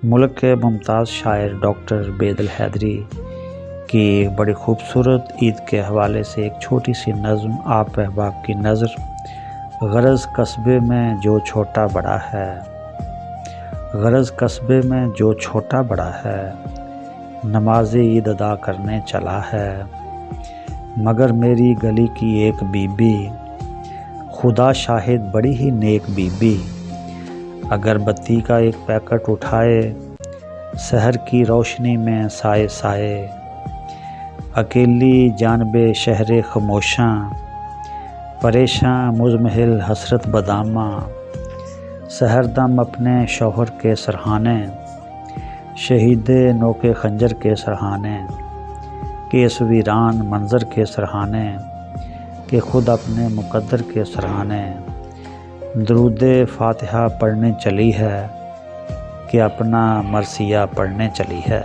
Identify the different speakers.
Speaker 1: ملک کے ممتاز شاعر ڈاکٹر بیدل حیدری کی ایک بڑی خوبصورت عید کے حوالے سے ایک چھوٹی سی نظم آپ احباب کی نظر۔ غرض قصبے میں جو چھوٹا بڑا ہے، غرض قصبے میں جو چھوٹا بڑا ہے، نماز عید ادا کرنے چلا ہے، مگر میری گلی کی ایک بی بی، خدا شاہد بڑی ہی نیک بی بی، اگربتی کا ایک پیکٹ اٹھائے، سحر کی روشنی میں سائے سائے، اکیلی جانب شہر خموشاں، پریشاں مزمحل حسرت بداماں، سحر دم اپنے شوہر کے سرہانے، شہید نوک خنجر کے سرہانے، کہ اس ویران منظر کے سرہانے، کہ خود اپنے مقدر کے سرہانے، درود فاتحہ پڑھنے چلی ہے، کہ اپنا مرثیہ پڑھنے چلی ہے۔